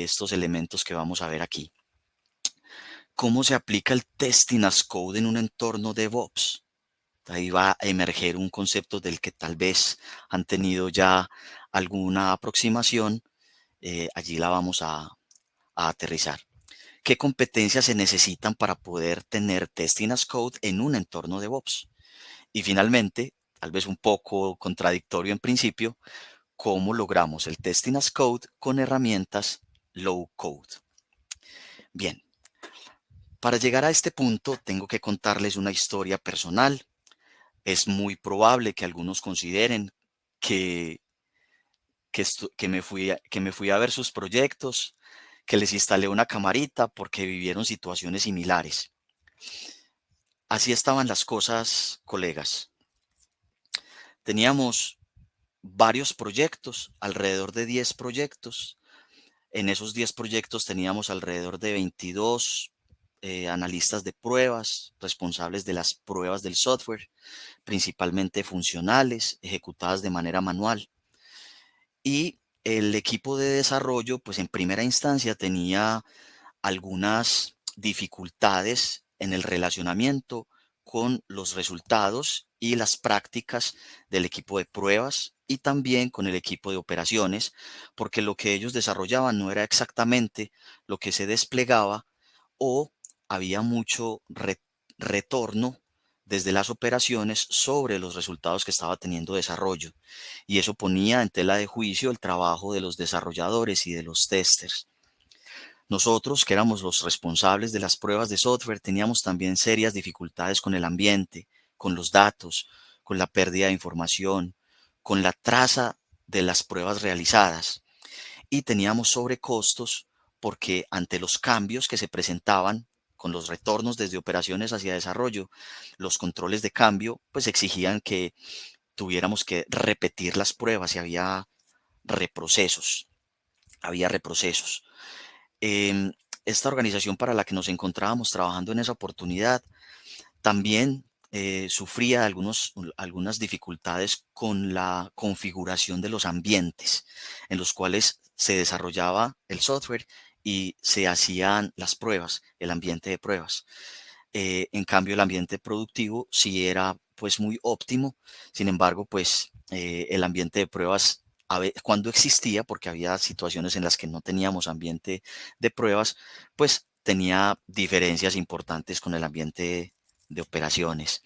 estos elementos que vamos a ver aquí. ¿Cómo se aplica el testing as code en un entorno DevOps? Ahí va a emerger un concepto del que tal vez han tenido ya alguna aproximación. Allí la vamos a aterrizar. ¿Qué competencias se necesitan para poder tener testing as code en un entorno DevOps? Y finalmente, tal vez un poco contradictorio en principio, ¿cómo logramos el testing as code con herramientas low code? Bien, para llegar a este punto tengo que contarles una historia personal. Es muy probable que algunos consideren que, que me fui a ver sus proyectos, que les instalé una camarita porque vivieron situaciones similares. Así estaban las cosas, colegas. Teníamos varios proyectos, alrededor de 10 proyectos. En esos 10 proyectos teníamos alrededor de 22 analistas de pruebas, responsables de las pruebas del software, principalmente funcionales, ejecutadas de manera manual. Y el equipo de desarrollo, pues en primera instancia tenía algunas dificultades en el relacionamiento con los resultados y las prácticas del equipo de pruebas y también con el equipo de operaciones, porque lo que ellos desarrollaban no era exactamente lo que se desplegaba o había mucho retorno desde las operaciones sobre los resultados que estaba teniendo desarrollo. Y eso ponía en tela de juicio el trabajo de los desarrolladores y de los testers. Nosotros, que éramos los responsables de las pruebas de software, teníamos también serias dificultades con el ambiente, con los datos, con la pérdida de información, con la traza de las pruebas realizadas. Y teníamos sobrecostos porque ante los cambios que se presentaban con los retornos desde operaciones hacia desarrollo, los controles de cambio pues exigían que tuviéramos que repetir las pruebas y reprocesos. Había reprocesos. Em, Esta organización para la que nos encontrábamos trabajando en esa oportunidad también sufría algunas dificultades con la configuración de los ambientes en los cuales se desarrollaba el software y se hacían las pruebas, el ambiente de pruebas. En cambio, el ambiente productivo sí era pues muy óptimo. Sin embargo, pues el ambiente de pruebas, cuando existía, porque había situaciones en las que no teníamos ambiente de pruebas, pues tenía diferencias importantes con el ambiente de operaciones.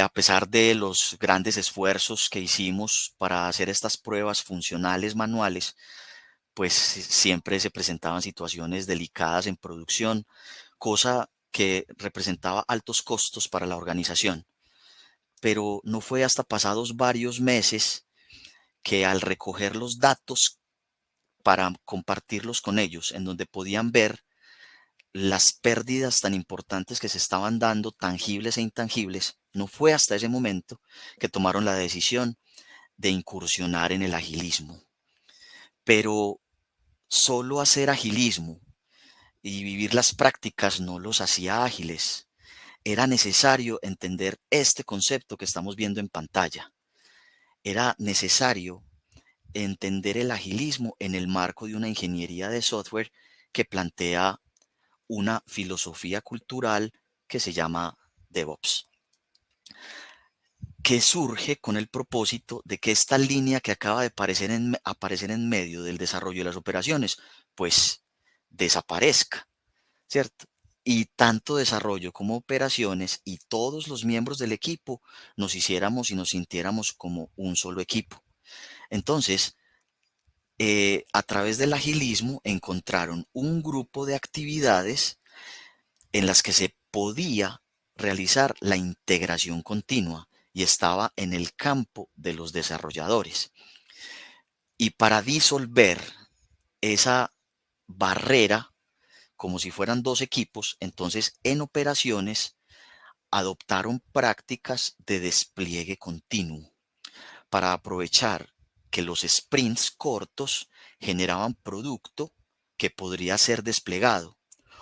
A pesar de los grandes esfuerzos que hicimos para hacer estas pruebas funcionales manuales, pues siempre se presentaban situaciones delicadas en producción, cosa que representaba altos costos para la organización. Pero no fue hasta pasados varios meses que al recoger los datos para compartirlos con ellos, en donde podían ver las pérdidas tan importantes que se estaban dando, tangibles e intangibles, no fue hasta ese momento que tomaron la decisión de incursionar en el agilismo. Pero solo hacer agilismo y vivir las prácticas no los hacía ágiles. Era necesario entender este concepto que estamos viendo en pantalla. Era necesario entender el agilismo en el marco de una ingeniería de software que plantea una filosofía cultural que se llama DevOps, que surge con el propósito de que esta línea que acaba de aparecer en medio del desarrollo de las operaciones, pues desaparezca, ¿cierto? Y tanto desarrollo como operaciones y todos los miembros del equipo nos hiciéramos y nos sintiéramos como un solo equipo. Entonces, a través del agilismo encontraron un grupo de actividades en las que se podía realizar la integración continua y estaba en el campo de los desarrolladores. Y para disolver esa barrera, como si fueran dos equipos, entonces en operaciones adoptaron prácticas de despliegue continuo para aprovechar que los sprints cortos generaban producto que podría ser desplegado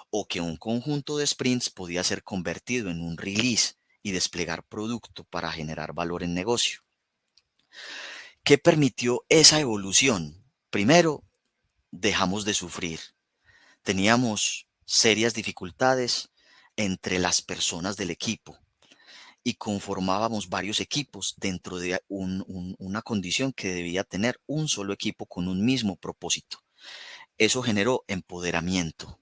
o que un conjunto de sprints podía ser convertido en un release y desplegar producto para generar valor en negocio. ¿Qué permitió esa evolución? Primero, dejamos de sufrir. Teníamos serias dificultades entre las personas del equipo y conformábamos varios equipos dentro de una condición que debía tener un solo equipo con un mismo propósito. Eso generó empoderamiento,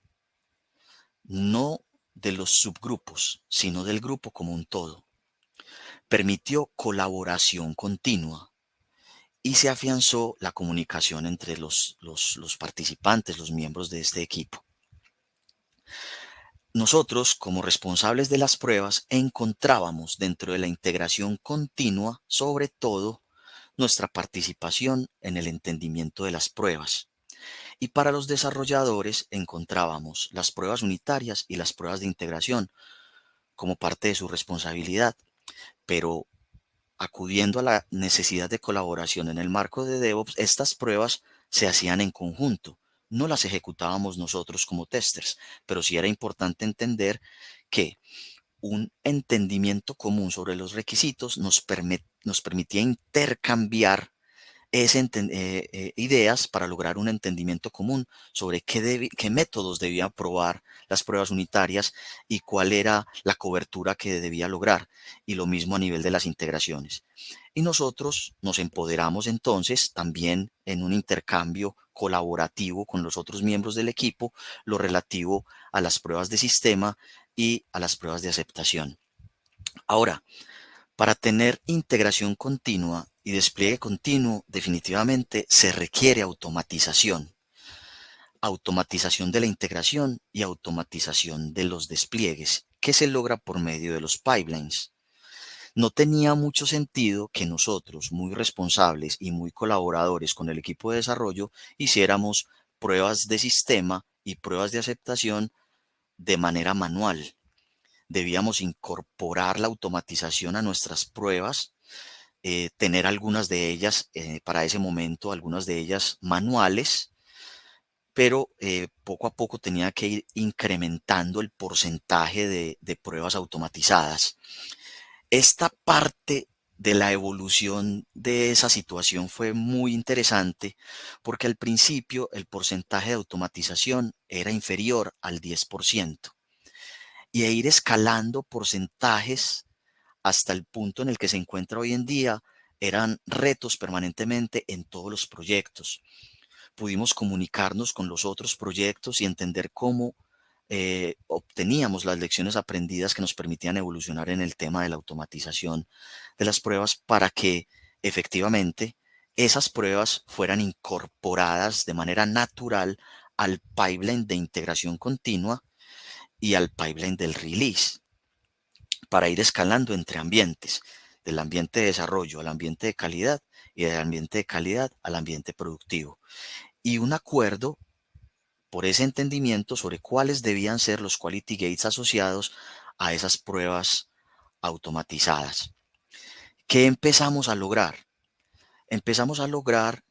no de los subgrupos, sino del grupo como un todo. Permitió colaboración continua y se afianzó la comunicación entre los participantes, los miembros de este equipo. Nosotros, como responsables de las pruebas, encontrábamos dentro de la integración continua, sobre todo, nuestra participación en el entendimiento de las pruebas. Y para los desarrolladores encontrábamos las pruebas unitarias y las pruebas de integración como parte de su responsabilidad, pero acudiendo a la necesidad de colaboración en el marco de DevOps, estas pruebas se hacían en conjunto. No las ejecutábamos nosotros como testers, pero sí era importante entender que un entendimiento común sobre los requisitos nos permitía intercambiar ideas para lograr un entendimiento común sobre qué métodos debían probar las pruebas unitarias y cuál era la cobertura que debía lograr, y lo mismo a nivel de las integraciones. Y nosotros nos empoderamos entonces también en un intercambio colaborativo con los otros miembros del equipo, lo relativo a las pruebas de sistema y a las pruebas de aceptación. Ahora, para tener integración continua y despliegue continuo, definitivamente se requiere automatización. Automatización de la integración y automatización de los despliegues, que se logra por medio de los pipelines. No tenía mucho sentido que nosotros, muy responsables y muy colaboradores con el equipo de desarrollo, hiciéramos pruebas de sistema y pruebas de aceptación de manera manual. Debíamos incorporar la automatización a nuestras pruebas, tener algunas de ellas para ese momento, algunas de ellas manuales, pero poco a poco tenía que ir incrementando el porcentaje de pruebas automatizadas. Esta parte de la evolución de esa situación fue muy interesante porque al principio el porcentaje de automatización era inferior al 10% y a ir escalando porcentajes hasta el punto en el que se encuentra hoy en día, eran retos permanentemente en todos los proyectos. Pudimos comunicarnos con los otros proyectos y entender cómo obteníamos las lecciones aprendidas que nos permitían evolucionar en el tema de la automatización de las pruebas para que efectivamente esas pruebas fueran incorporadas de manera natural al pipeline de integración continua y al pipeline del release, para ir escalando entre ambientes, del ambiente de desarrollo al ambiente de calidad y del ambiente de calidad al ambiente productivo. Y un acuerdo por ese entendimiento sobre cuáles debían ser los quality gates asociados a esas pruebas automatizadas. ¿Qué empezamos a lograr? Empezamos a lograr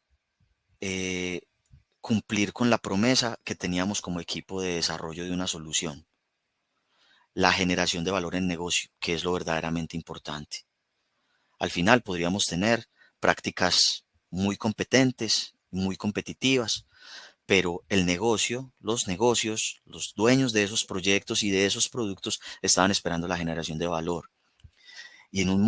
eh, cumplir con la promesa que teníamos como equipo de desarrollo de una solución, la generación de valor en negocio, que es lo verdaderamente importante. Al final podríamos tener prácticas muy competentes, muy competitivas, pero el negocio, los negocios, los dueños de esos proyectos y de esos productos estaban esperando la generación de valor. Y en un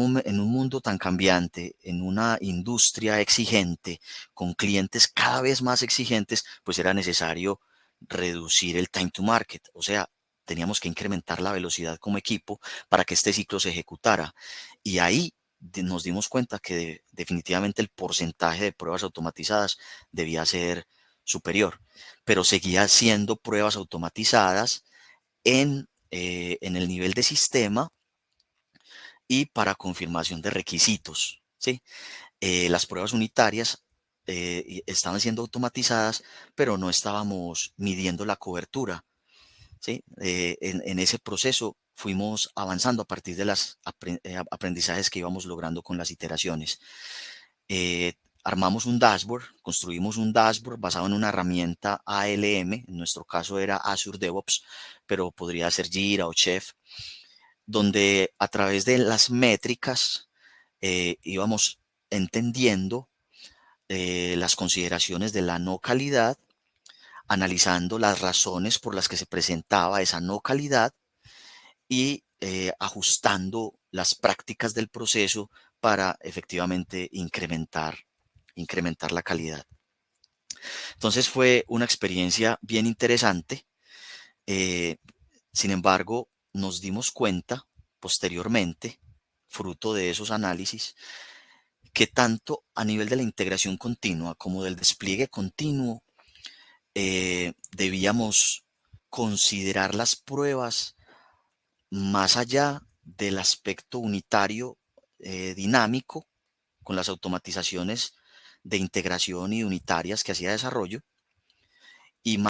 mundo tan cambiante, en una industria exigente, con clientes cada vez más exigentes, pues era necesario reducir el time to market. O sea, teníamos que incrementar la velocidad como equipo para que este ciclo se ejecutara. Y ahí nos dimos cuenta que definitivamente el porcentaje de pruebas automatizadas debía ser superior, pero seguía siendo pruebas automatizadas en el nivel de sistema y para confirmación de requisitos, ¿sí? Las pruebas unitarias estaban siendo automatizadas, pero no estábamos midiendo la cobertura, ¿sí? En ese proceso fuimos avanzando a partir de los aprendizajes que íbamos logrando con las iteraciones. Armamos un dashboard, construimos un dashboard basado en una herramienta ALM, en nuestro caso era Azure DevOps, pero podría ser Jira o Chef, donde a través de las métricas íbamos entendiendo las consideraciones de la no calidad analizando las razones por las que se presentaba esa no calidad y ajustando las prácticas del proceso para efectivamente incrementar la calidad. Entonces fue una experiencia bien interesante. eh, Sin embargo, nos dimos cuenta posteriormente, fruto de esos análisis, que tanto a nivel de la integración continua como del despliegue continuo, debíamos considerar las pruebas más allá del aspecto unitario dinámico con las automatizaciones de integración y unitarias que hacía desarrollo, y